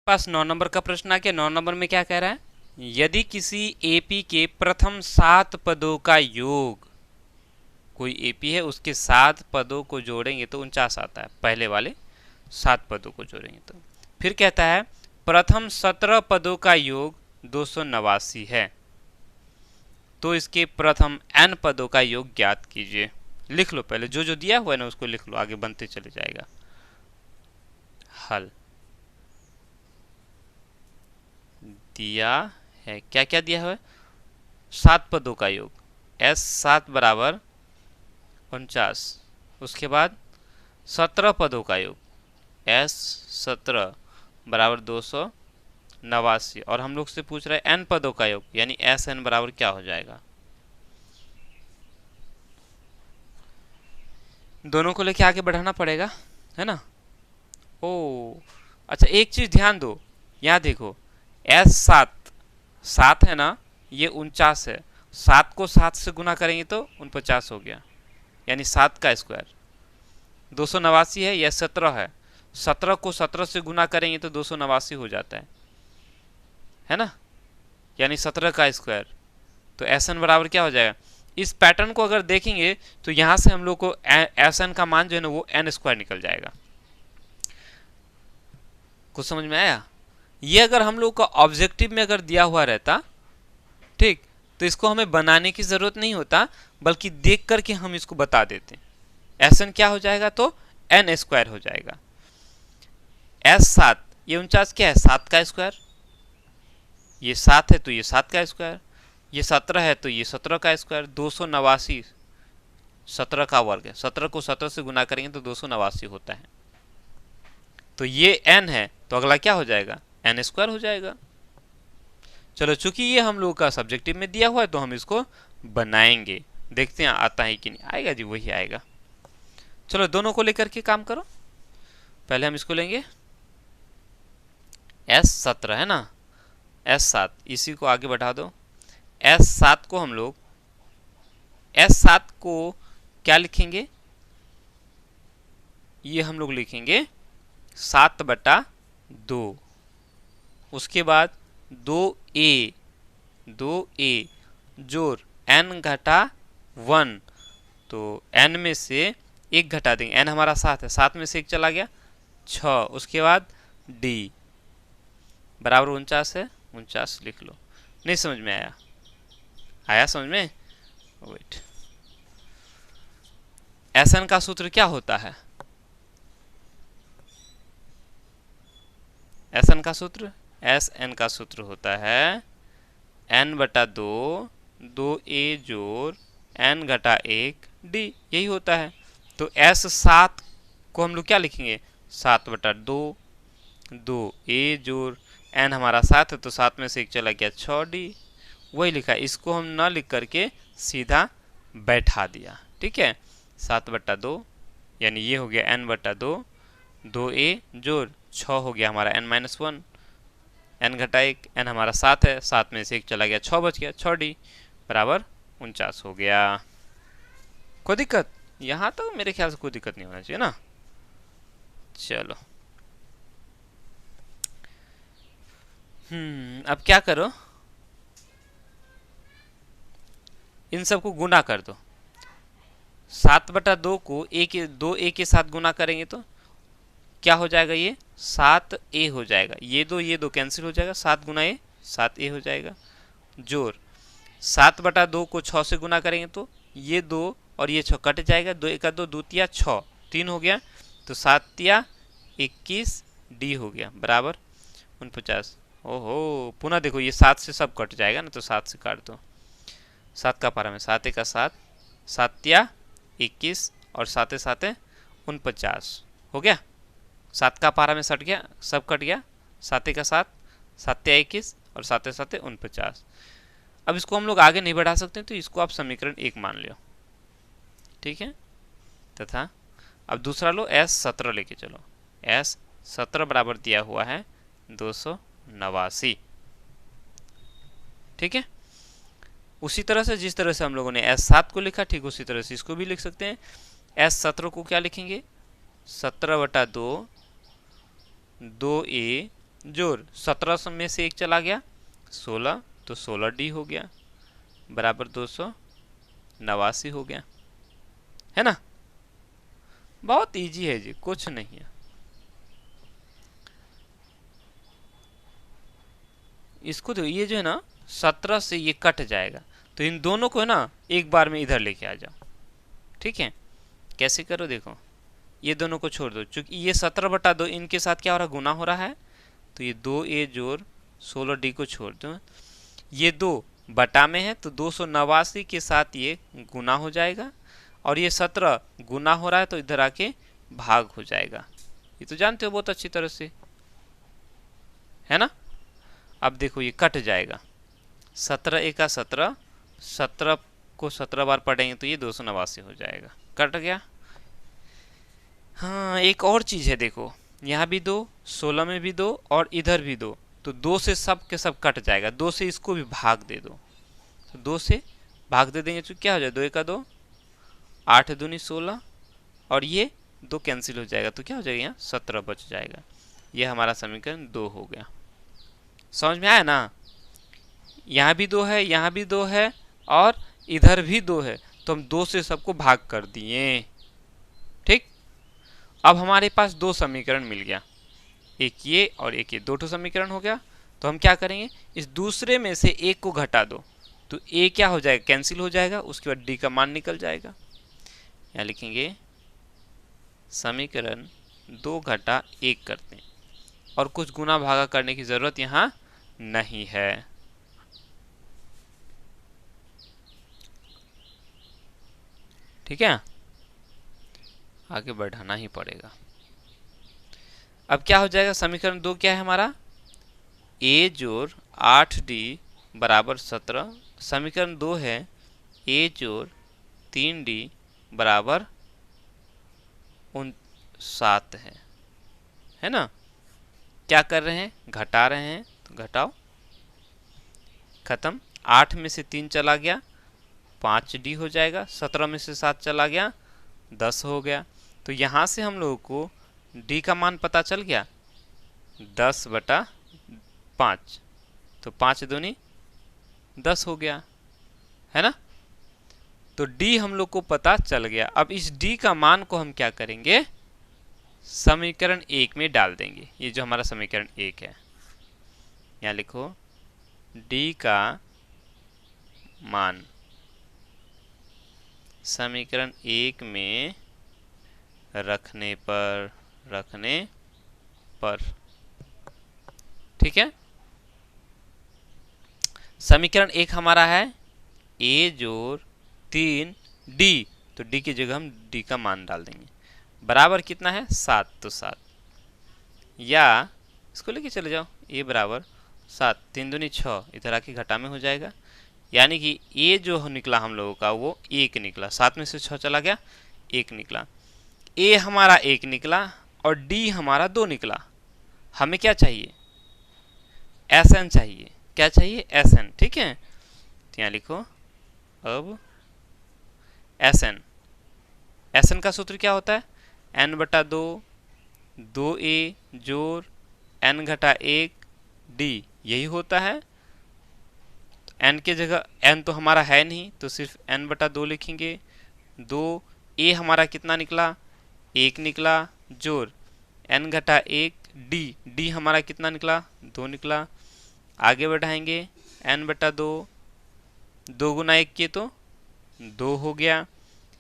पास 9 number का प्रश्न आ गया। 9 नंबर में क्या कह रहा है, यदि किसी एपी के प्रथम 7 पदों का योग, कोई एपी है उसके 7 पदों को जोड़ेंगे तो 49 आता है, पहले वाले 7 पदों को जोड़ेंगे तो। फिर कहता है प्रथम 17 पदों का योग 289 है, तो इसके प्रथम n पदों का योग ज्ञात कीजिए। लिख लो पहले, जो जो दिया हुआ है ना उसको लिख लो, आगे बनते चले जाएगा। हल दिया है, क्या क्या दिया हुआ है, 7 पदों का योग S7 बराबर 49, उसके बाद 17 पदों का योग S17 बराबर 289, और हम लोग से पूछ रहे हैं n पदों का योग, यानी Sn बराबर क्या हो जाएगा। दोनों को लेके आगे बढ़ाना पड़ेगा, है ना। ओ अच्छा, एक चीज ध्यान दो, यहाँ देखो S7 7 है ना, ये 49 है, 7 को 7 से गुना करेंगे तो 49 हो गया, यानी 7 का स्क्वायर। 289 है, यह 17 है, 17 को 17 से गुना करेंगे तो 289 हो जाता है ना, यानी 17 का स्क्वायर। तो Sn बराबर क्या हो जाएगा। इस पैटर्न को अगर देखेंगे तो यहां से हम लोग को Sn का मान जो है ना वो n स्क्वायर निकल जाएगा। कुछ समझ में आया। ये अगर हम लोग का ऑब्जेक्टिव में अगर दिया हुआ रहता, ठीक, तो इसको हमें बनाने की जरूरत नहीं होता, बल्कि देख करके हम इसको बता देते। Sn क्या हो जाएगा, तो n स्क्वायर हो जाएगा। S7 ये 49 क्या है, 7 का स्क्वायर, ये 7 है तो ये 7 का स्क्वायर, ये 17 है तो ये 17 का स्क्वायर। 289 17 का वर्ग है, 17 को 17 से गुना करेंगे तो 289 होता है। तो ये n है तो अगला क्या हो जाएगा, n स्क्वायर हो जाएगा। चलो चूंकि ये हम लोग का सब्जेक्टिव में दिया हुआ है तो हम इसको बनाएंगे, देखते हैं आता है कि नहीं। आएगा जी, वही आएगा। चलो दोनों को लेकर के काम करो। पहले हम इसको लेंगे S17 है ना, S7 इसी को आगे बढ़ा दो। S7 को हम लोग S7 को क्या लिखेंगे, ये हम लोग लिखेंगे 7/2। उसके बाद 2a जोड़ n घटा 1, तो n में से 1 घटा देंगे, n हमारा 7 है, 7 में से 1 चला गया 6। उसके बाद d बराबर 49 है, 49 लिख लो। नहीं समझ में आया, आया समझ में, वेट। Sn का सूत्र क्या होता है, Sn का सूत्र, Sn का सूत्र होता है n/2 2a जोड़ n घटा 1 d, यही होता है। तो S7 को हम लोग क्या लिखेंगे, 7/2 2a जोड़ n हमारा 7 है तो 7 में से 1 चला गया 6d, वही लिखा। इसको हम न लिख करके सीधा बैठा दिया, ठीक है। 7/2 यानी ये हो गया n/2, 2a जोड़ 6 हो गया हमारा n-1, n घटा 1, n हमारा 7 है, 7 में से 1 चला गया 6 बच गया 6d बराबर 49 हो गया। कोई दिक्कत, यहाँ तक मेरे ख्याल से कोई दिक्कत नहीं होना चाहिए ना। चलो अब क्या करो, इन सबको गुना कर दो। 7/2 को 2a के साथ गुना करेंगे तो क्या हो जाएगा, ये 7a हो जाएगा। ये दो कैंसिल हो जाएगा, 7 गुना a 7a हो जाएगा। जोड़ 7/2 को 6 से गुना करेंगे तो ये 2 और ये 6 कट जाएगा, 2 1 2 2 तिया 6 3 हो गया, तो 7 तिया 21 d हो गया बराबर 49। ओहो, पुनः देखो ये 7 से सब कट जाएगा ना, तो 7 से काट दो। 7 का पारा में 7 1 7, 7 तिया 21 और 7 7 49 हो गया। 7 का पारा में सट गया, सब कट गया, 7 1 7, 7 21 और 7 7 49। अब इसको हम लोग आगे नहीं बढ़ा सकते, तो इसको आप समीकरण 1 मान लो, ठीक है। तथा अब दूसरा लो, S17 लेके चलो। S17 बराबर दिया हुआ है 289, ठीक है। उसी तरह से जिस तरह से हम लोगों ने S7 को लिखा, ठीक उसी तरह से इसको भी लिख सकते हैं। S17 को क्या लिखेंगे, 17/2 2a जोर 17 में से 1 चला गया 16, तो 16D हो गया बराबर 289 हो गया, है ना। बहुत इजी है जी, कुछ नहीं है। इसको तो ये जो है ना 17 से ये कट जाएगा, तो इन दोनों को है ना एक बार में इधर लेके आ जाओ, ठीक है। कैसे करो देखो, ये दोनों को छोड़ दो, चूंकि ये 17/2 इनके साथ क्या हो रहा है, गुना हो रहा है, तो ये 2A जोड़ 16D को छोड़ दो, ये 2 बटा में है तो 289 के साथ ये गुना हो जाएगा, और ये 17 गुना हो रहा है तो इधर आके भाग हो जाएगा। ये तो जानते हो बहुत अच्छी तरह से, है ना। अब देखो ये कट जाएगा, 17 एका 17, 17 को 17 बार पढ़ेंगे तो ये 289 हो जाएगा, कट गया। हाँ एक और चीज़ है देखो, यहाँ भी 2, 16 में भी 2 और इधर भी 2, तो 2 से सब के सब कट जाएगा, 2 से इसको भी भाग दे दो, तो 2 से भाग दे देंगे तो क्या हो जाए, 2 एका 2, 8 दूनी 16, और ये 2 कैंसिल हो जाएगा, तो क्या हो जाएगा, यहाँ 17 बच जाएगा। ये हमारा समीकरण 2 हो गया। समझ में आया ना। यहाँ भी 2 है, यहाँ भी 2 है, और इधर भी 2 है, तो हम 2 से सबको भाग कर दिए, ठीक। अब हमारे पास 2 समीकरण मिल गया, एक ये और एक ये, 2 समीकरण हो गया। तो हम क्या करेंगे, इस दूसरे में से एक को घटा दो, तो ए क्या हो जाएगा, कैंसिल हो जाएगा, उसके बाद डी का मान निकल जाएगा। यहाँ लिखेंगे समीकरण 2 घटा 1 करते हैं, और कुछ गुना भागा करने की जरूरत यहाँ नहीं है। ठीक है, आगे बढ़ाना ही पड़ेगा। अब क्या हो जाएगा, समीकरण 2 क्या है हमारा, a जोड़ 8D बराबर 17, समीकरण 2 है a जोड़ 3D बराबर 7 है ना। क्या कर रहे हैं, घटा रहे हैं, तो घटाओ, खत्म। 8 में से 3 चला गया 5D हो जाएगा, 17 में से 7 चला गया 10 हो गया। तो यहाँ से हम लोगों को D का मान पता चल गया 10/5, तो 5 दूनी 10 हो गया, है ना। तो D हम लोग को पता चल गया। अब इस D का मान को हम क्या करेंगे, समीकरण 1 में डाल देंगे। ये जो हमारा समीकरण 1 है, यहाँ लिखो D का मान समीकरण 1 में रखने पर ठीक है। समीकरण 1 हमारा है a जोड़ 3D, तो D की जगह हम D का मान डाल देंगे, बराबर कितना है 7, तो 7, या इसको लेके चले जाओ, a बराबर 7, 3 दूनी 6, इधर आके घटा में हो जाएगा, यानी कि a जो निकला हम लोगों का वो 1 निकला, 7 में से 6 चला गया 1 निकला, a हमारा 1 निकला और d हमारा 2 निकला। हमें क्या चाहिए, Sn चाहिए, क्या चाहिए, Sn, ठीक है। तो यहाँ लिखो अब Sn का सूत्र क्या होता है, n/2 2a जोड़ n घटा 1D, यही होता है। n के जगह n तो हमारा है नहीं, तो सिर्फ n/2 लिखेंगे। 2a हमारा कितना निकला, 1 निकला, जोड़ n घटा 1D, D हमारा कितना निकला, 2 निकला। आगे बढ़ाएंगे n/2, 2 गुना 1 किए तो 2 हो गया,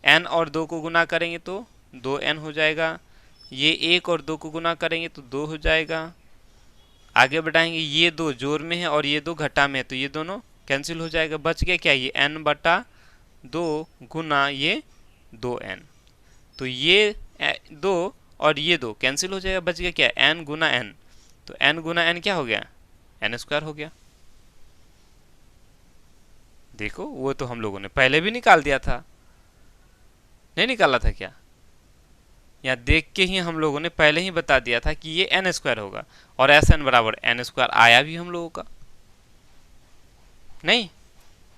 n और 2 को गुना करेंगे तो 2n हो जाएगा, ये 1 और 2 को गुना करेंगे तो 2 हो जाएगा। आगे बढ़ाएंगे, ये 2 जोड़ में है और ये 2 घटा में है, तो ये दोनों कैंसिल हो जाएगा, बच गया क्या, ये n/2 गुना ये 2n, तो ये 2 और ये 2 कैंसिल हो जाएगा, बच गया क्या, n गुना n, तो n गुना n क्या हो गया, n² हो गया। देखो वो तो हम लोगों ने पहले भी निकाल दिया था, नहीं निकाला था क्या, यहाँ देख के ही हम लोगों ने पहले ही बता दिया था कि ये n² होगा, और Sn बराबर n² आया भी हम लोगों का, नहीं।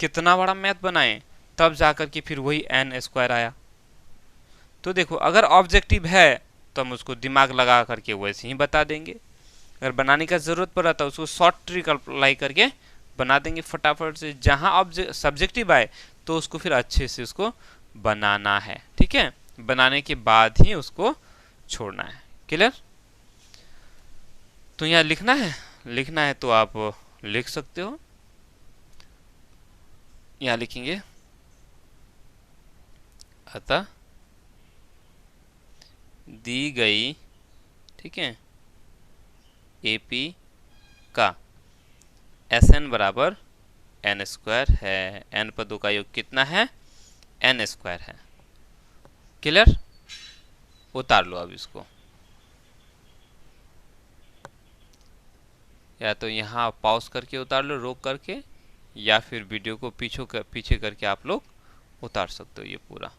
कितना बड़ा मैथ बनाए तब जाकर के फिर वही n² आया। तो देखो अगर ऑब्जेक्टिव है तो हम उसको दिमाग लगा करके वैसे ही बता देंगे, अगर बनाने का ज़रूरत पड़ा तो उसको शॉर्ट ट्रिक अप्लाई करके बना देंगे फटाफट से। जहाँ ऑब्जेक्ट सब्जेक्टिव आए तो उसको फिर अच्छे से उसको बनाना है, ठीक है। बनाने के बाद ही उसको छोड़ना है। क्लियर? तो यहाँ लिखना है तो आप लिख सकते हो। यहाँ लिखेंगे अतः दी गई, ठीक है, AP का Sn बराबर n स्क्वायर है। n पदों का योग कितना है? n स्क्वायर है। क्लियर? उतार लो अब इसको, या तो यहाँ पॉज करके उतार लो, रोक करके, या फिर वीडियो को पीछे करके आप लोग उतार सकते हो ये पूरा।